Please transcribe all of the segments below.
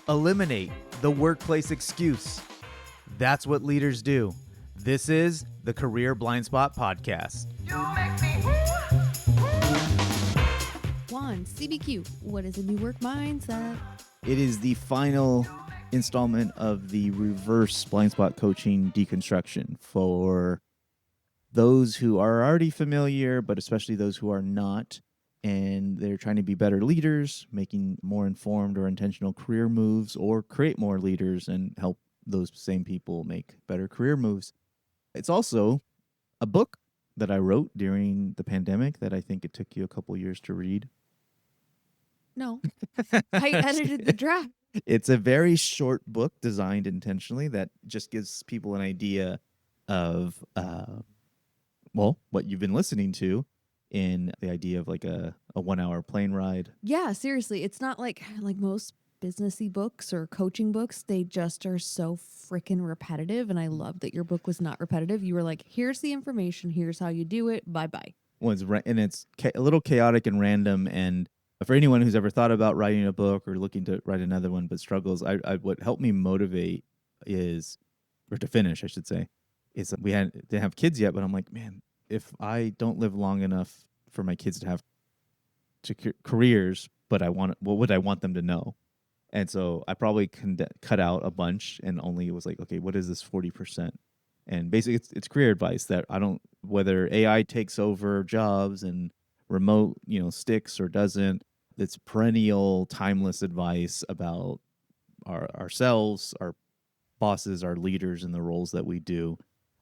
Eliminate the workplace excuse. That's what leaders do. This is the Career Blindspot Podcast. Juan, CBQ, what is a new work mindset? It is the final installment of the reverse blind spot coaching deconstruction for those who are already familiar, but especially those who are not. And they're trying to be better leaders, making more informed or intentional career moves, or create more leaders and help those same people make better career moves. It's also a book that I wrote during the pandemic that I think it took you a couple years to read. No, I edited the draft. It's a very short book designed intentionally that just gives people an idea of, what you've been listening to in the idea of like a 1 hour plane ride. Yeah, seriously, it's not like most businessy books or coaching books. They just are so freaking repetitive. And I love that your book was not repetitive. You were like, here's the information. Here's how you do it. Bye-bye. Well, it's a little chaotic and random. And for anyone who's ever thought about writing a book or looking to write another one but struggles, what helped me motivate to finish, I should say, is we didn't have kids yet, but I'm like, man, if I don't live long enough for my kids to have careers, but what would I want them to know? And so I probably cut out a bunch and only was like, okay, what is this 40%? And basically it's career advice that whether AI takes over jobs and remote, sticks or doesn't, it's perennial, timeless advice about ourselves, our bosses, our leaders, and the roles that we do.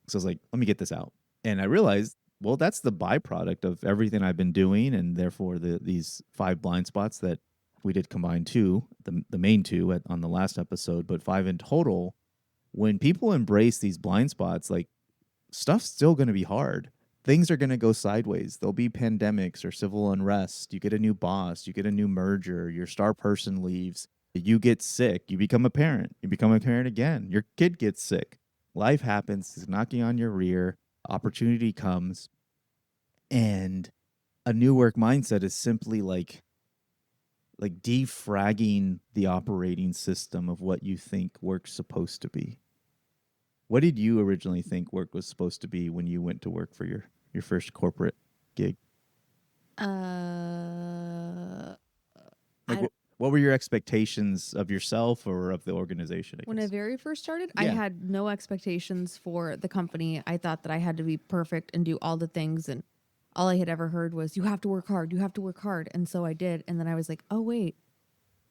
So I was like, let me get this out. And I realized, well, that's the byproduct of everything I've been doing, and therefore these 5 blind spots that we did combine 2, the main 2 on the last episode, but 5 in total. When people embrace these blind spots, like, stuff's still going to be hard. Things are going to go sideways. There'll be pandemics or civil unrest. You get a new boss, you get a new merger, your star person leaves, you get sick, you become a parent, again, your kid gets sick. Life happens, it's knocking on your rear, opportunity comes, and a new work mindset is simply like defragging the operating system of what you think work's supposed to be. What did you originally think work was supposed to be when you went to work for your first corporate gig? What were your expectations of yourself or of the organization? When I very first started, Yeah. I had no expectations for the company. I thought that I had to be perfect and do all the things. And all I had ever heard was, you have to work hard. You have to work hard. And so I did. And then I was like, oh, wait,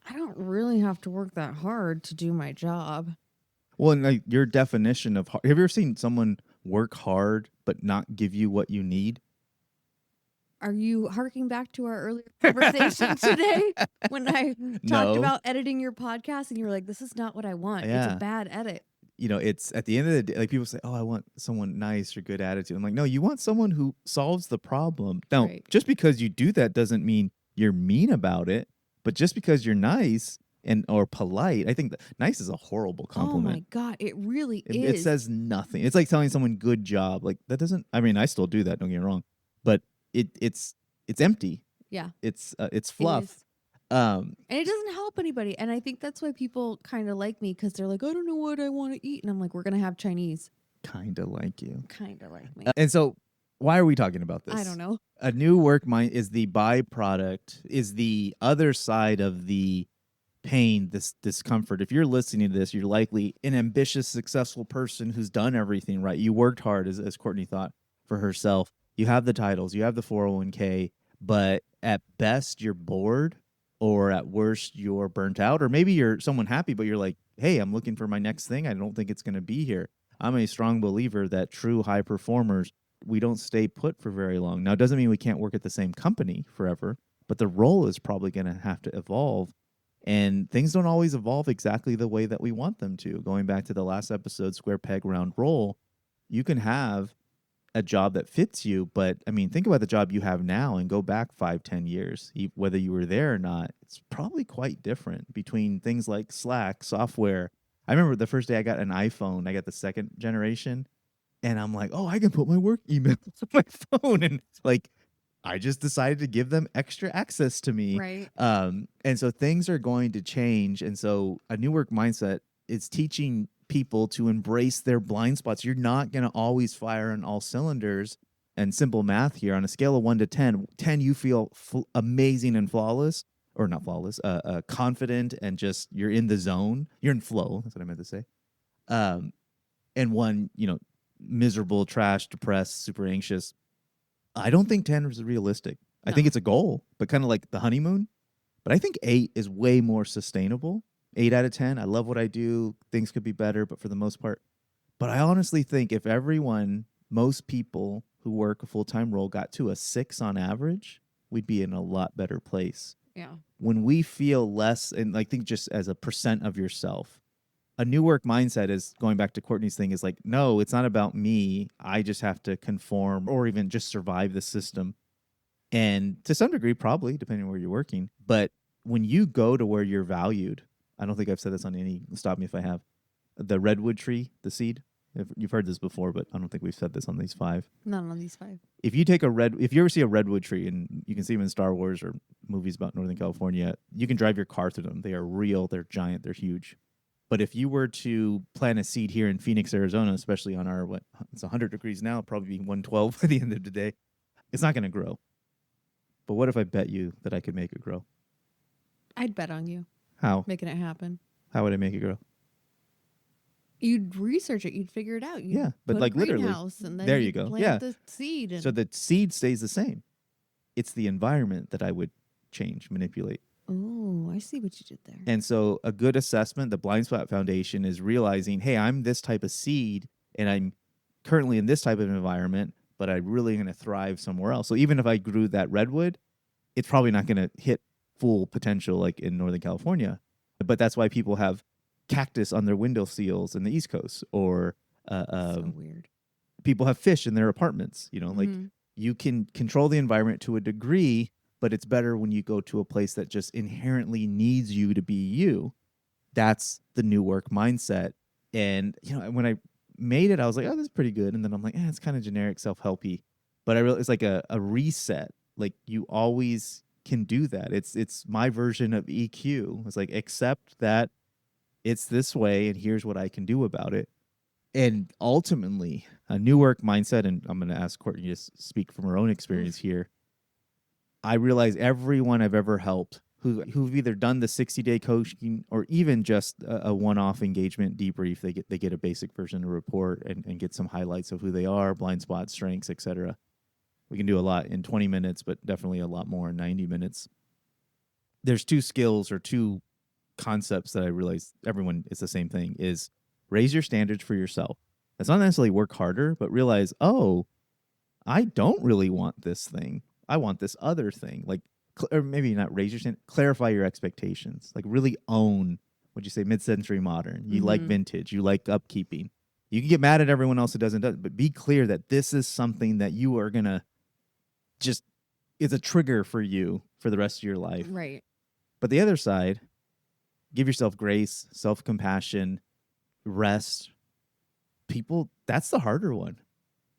I don't really have to work that hard to do my job. Well, and like your definition of hard, have you ever seen someone work hard but not give you what you need? Are you harking back to our earlier conversation today when I talked about editing your podcast and you were like, this is not what I want. Yeah. It's a bad edit. It's at the end of the day, like people say, oh, I want someone nice or good attitude. I'm like, no, you want someone who solves the problem. Now, Just because you do that doesn't mean you're mean about it, but just because you're nice or polite, I think that nice is a horrible compliment. Oh my God, it really is. It says nothing. It's like telling someone good job. Like that doesn't, I mean, I still do that, don't get me wrong, but it's empty. Yeah. It's fluff. It is. And it doesn't help anybody. And I think that's why people kind of like me, because they're like, I don't know what I want to eat. And I'm like, we're going to have Chinese. Kind of like you. Kind of like me. And so why are we talking about this? I don't know. A new work mind is the byproduct, is the other side of the pain, this discomfort. If you're listening to this, you're likely an ambitious, successful person who's done everything right. You worked hard, as Courtney thought, for herself. You have the titles, you have the 401k, but at best you're bored, or at worst you're burnt out, or maybe you're someone happy, but you're like, hey, I'm looking for my next thing. I don't think it's going to be here. I'm a strong believer that true high performers, we don't stay put for very long. Now, it doesn't mean we can't work at the same company forever, but the role is probably going to have to evolve. And things don't always evolve exactly the way that we want them to. Going back to the last episode, square peg, round roll, you can have a job that fits you. But I mean, think about the job you have now and go back 5-10 years, whether you were there or not. It's probably quite different between things like Slack, software. I remember the first day I got an iPhone, I got the second generation, and I'm like, oh, I can put my work emails on my phone. And like, I just decided to give them extra access to me. Right. And so things are going to change. And so a new work mindset is teaching people to embrace their blind spots. You're not going to always fire on all cylinders. And simple math here, on a scale of 1 to 10, 10 you feel amazing and flawless, or not flawless, confident, and just you're in the zone. You're in flow. That's what I meant to say. And 1, miserable, trash, depressed, super anxious. I don't think 10 is realistic. I think it's a goal, but kind of like the honeymoon. But I think 8 is way more sustainable. 8 out of 10. I love what I do. Things could be better, but for the most part. But I honestly think if most people who work a full-time role got to a 6 on average, we'd be in a lot better place. Yeah. When we feel less, and I think just as a percent of yourself, a new work mindset is, going back to Courtney's thing, is like, no, it's not about me. I just have to conform or even just survive the system. And to some degree, probably, depending on where you're working. But when you go to where you're valued, I don't think I've said this on any, stop me if I have, the redwood tree, the seed. You've heard this before, but I don't think we've said this on these 5. Not on these 5. If you ever see a redwood tree, and you can see them in Star Wars or movies about Northern California, you can drive your car through them. They are real, they're giant, they're huge. But if you were to plant a seed here in Phoenix, Arizona, especially on our, it's 100 degrees now, probably be 112 at the end of the day, it's not going to grow. But what if I bet you that I could make it grow? I'd bet on you. How? Making it happen. How would I make it grow? You'd research it. You'd figure it out. Yeah, but put like a literally, greenhouse, and then there you you'd go. Plant Yeah. the seed. And So the seed stays the same. It's the environment that I would change, manipulate. oh, I see what you did there. And so a good assessment, the Blindspot Foundation, is realizing, hey, I'm this type of seed, and I'm currently in this type of environment, but I'm really going to thrive somewhere else. So even if I grew that redwood, it's probably not going to hit full potential like in Northern California. But that's why people have cactus on their window sills in the East Coast, or So weird. people have fish in their apartments. Like Mhm. you can control the environment to a degree, but it's better when you go to a place that just inherently needs you to be you. That's the new work mindset. And when I made it, I was like, oh, that's pretty good. And then I'm like, it's kind of generic, self-helpy. But it's like a reset. Like you always can do that. It's my version of EQ. It's like, accept that it's this way, and here's what I can do about it. And ultimately, a new work mindset, and I'm going to ask Courtney to speak from her own experience here. I realize everyone I've ever helped who've either done the 60-day coaching or even just a one-off engagement debrief, they get a basic version of a report and get some highlights of who they are, blind spots, strengths, etc. We can do a lot in 20 minutes, but definitely a lot more in 90 minutes. There's 2 skills or 2 concepts that I realize everyone, it's the same thing, is raise your standards for yourself. That's not necessarily work harder, but realize, oh, I don't really want this thing. I want this other thing. Like, or maybe not raise your standards, clarify your expectations. Like really own, what'd you say, mid-century modern. You like vintage. You like upkeeping. You can get mad at everyone else who doesn't, but be clear that this is something that you are going to just, it's a trigger for you for the rest of your life. Right. But the other side, give yourself grace, self-compassion, rest. People, that's the harder one.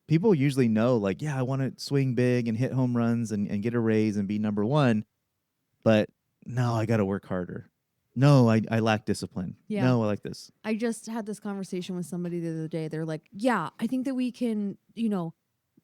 People usually know, like, yeah, I want to swing big and hit home runs and get a raise and be number 1. But no, I got to work harder. No, I lack discipline. Yeah. No, I like this. I just had this conversation with somebody the other day. They're like, yeah, I think that we can,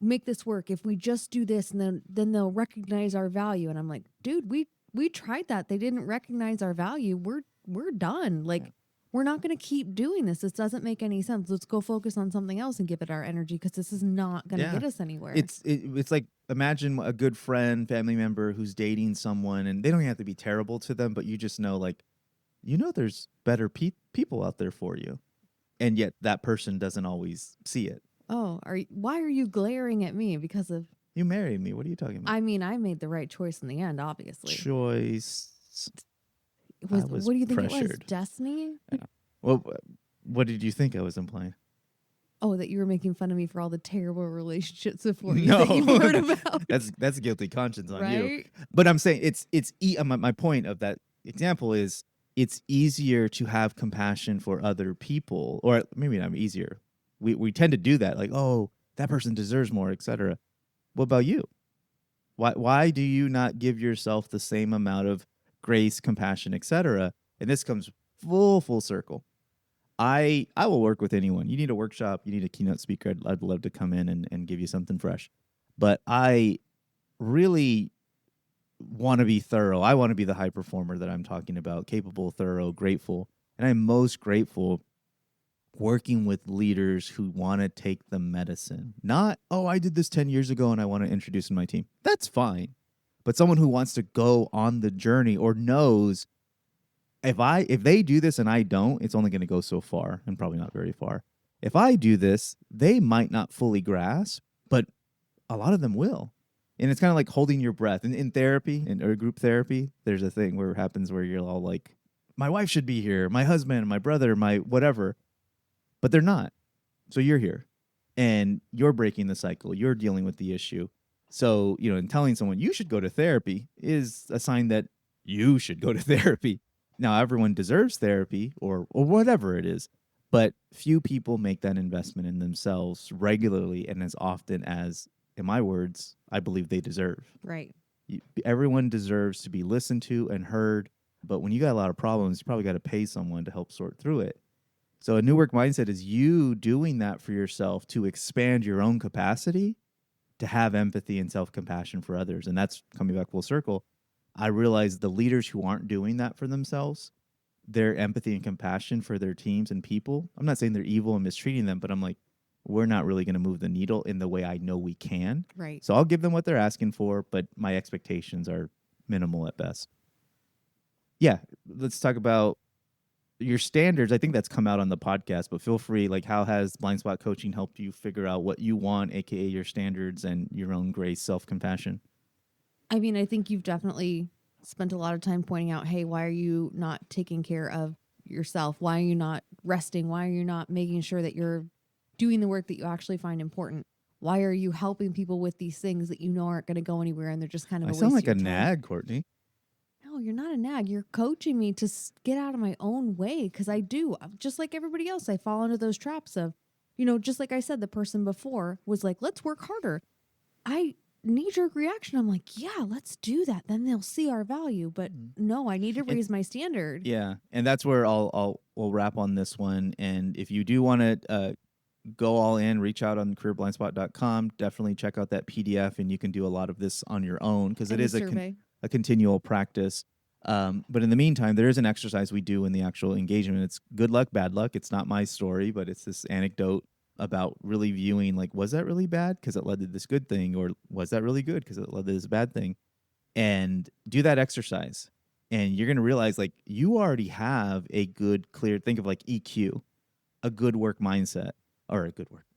make this work if we just do this, and then they'll recognize our value. And I'm like, dude, we tried that. They didn't recognize our value. We're done. Like, we're not going to keep doing this. This doesn't make any sense. Let's go focus on something else and give it our energy, because this is not going to get us anywhere. It's like, imagine a good friend, family member who's dating someone, and they don't have to be terrible to them, but you just know, like, there's better people out there for you. And yet that person doesn't always see it. Oh, why are you glaring at me? Because of... You married me. What are you talking about? I mean, I made the right choice in the end, obviously. Choice. What do you think it was? pressured. Destiny? Yeah. Well, what did you think I was implying? Oh, that you were making fun of me for all the terrible relationships before you No. that you've heard about. That's guilty conscience on you. Right? But I'm saying my point of that example is, it's easier to have compassion for other people, or maybe not easier. We tend to do that, like, oh, that person deserves more, etc. What about you? Why do you not give yourself the same amount of grace, compassion, etc.? And this comes full circle. I will work with anyone. You need a workshop, you need a keynote speaker, I'd love to come in and give you something fresh. But I really want to be thorough. I want to be the high performer that I'm talking about, capable, thorough, grateful. And I'm most grateful working with leaders who want to take the medicine. Not, oh, I did this 10 years ago and I want to introduce in my team. That's fine. But someone who wants to go on the journey or knows if they do this and I don't, it's only going to go so far and probably not very far. If I do this, they might not fully grasp, but a lot of them will. And it's kind of like holding your breath. In therapy, or group therapy, there's a thing where it happens where you're all like, my wife should be here, my husband, my brother, my whatever. But they're not. So you're here. And you're breaking the cycle. You're dealing with the issue. So, in telling someone you should go to therapy is a sign that you should go to therapy. Now, everyone deserves therapy or whatever it is. But few people make that investment in themselves regularly and as often as, in my words, I believe they deserve. Right. Everyone deserves to be listened to and heard. But when you got a lot of problems, you probably got to pay someone to help sort through it. So a new work mindset is you doing that for yourself to expand your own capacity to have empathy and self-compassion for others. And that's coming back full circle. I realize the leaders who aren't doing that for themselves, their empathy and compassion for their teams and people, I'm not saying they're evil and mistreating them, but I'm like, we're not really going to move the needle in the way I know we can. Right. So I'll give them what they're asking for, but my expectations are minimal at best. Yeah, let's talk about your standards. I think that's come out on the podcast, but feel free, like, how has Blindspot coaching helped you figure out what you want, aka your standards and your own grace, self-compassion? I mean, I think you've definitely spent a lot of time pointing out, hey, why are you not taking care of yourself? Why are you not resting? Why are you not making sure that you're doing the work that you actually find important? Why are you helping people with these things that you know aren't going to go anywhere and they're just kind of I a sound waste like of a your time? nag, Courtney. No, you're not a nag. You're coaching me to get out of my own way because I do. Just like everybody else, I fall into those traps of, just like I said, the person before was like, let's work harder. I knee-jerk reaction. I'm like, yeah, let's do that. Then they'll see our value. But no, I need to raise my standard. Yeah, and that's where we'll wrap on this one. And if you do want to go all in, reach out on careerblindspot.com. Definitely check out that PDF, and you can do a lot of this on your own because it is a continual practice. But in the meantime, there is an exercise we do in the actual engagement. It's good luck, bad luck. It's not my story, but it's this anecdote about really viewing, like, was that really bad because it led to this good thing, or was that really good because it led to this bad thing? And do that exercise. And you're going to realize, like, you already have a good, clear, think of like EQ, a good work mindset, or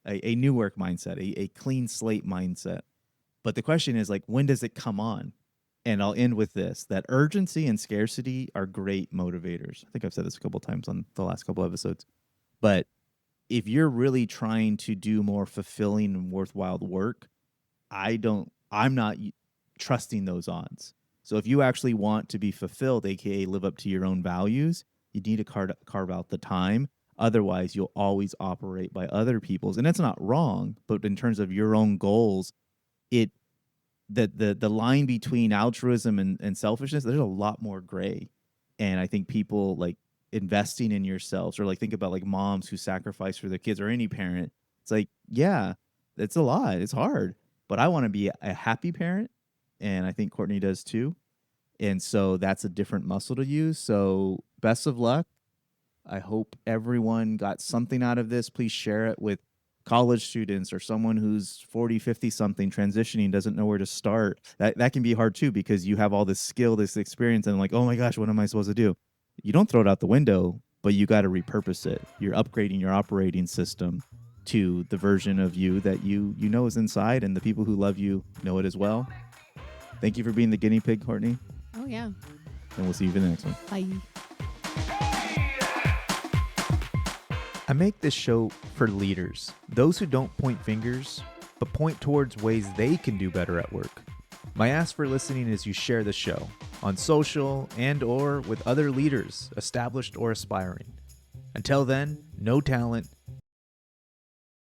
a new work mindset, a clean slate mindset. But the question is, like, when does it come on? And I'll end with this, that urgency and scarcity are great motivators. I think I've said this a couple of times on the last couple episodes. But if you're really trying to do more fulfilling and worthwhile work, I'm not trusting those odds. So if you actually want to be fulfilled, aka live up to your own values, you need to carve out the time. Otherwise, you'll always operate by other people's. And that's not wrong, but in terms of your own goals, the line between altruism and selfishness, there's a lot more gray. And I think people, like, investing in yourselves, or like, think about like moms who sacrifice for their kids, or any parent. It's like, yeah, it's a lot. It's hard, but I want to be a happy parent. And I think Courtney does too. And so that's a different muscle to use. So best of luck. I hope everyone got something out of this. Please share it with college students or someone who's 40, 50 something, transitioning, doesn't know where to start. That can be hard too, because you have all this skill, this experience, and like, oh my gosh, what am I supposed to do? You don't throw it out the window, but you got to repurpose it. You're upgrading your operating system to the version of you that you know is inside, and the people who love you know it as well. Thank you for being the guinea pig, Courtney. Oh, yeah. And we'll see you for the next one. Bye. I make this show for leaders, those who don't point fingers, but point towards ways they can do better at work. My ask for listening is you share the show on social and/or with other leaders, established or aspiring. Until then, no talent,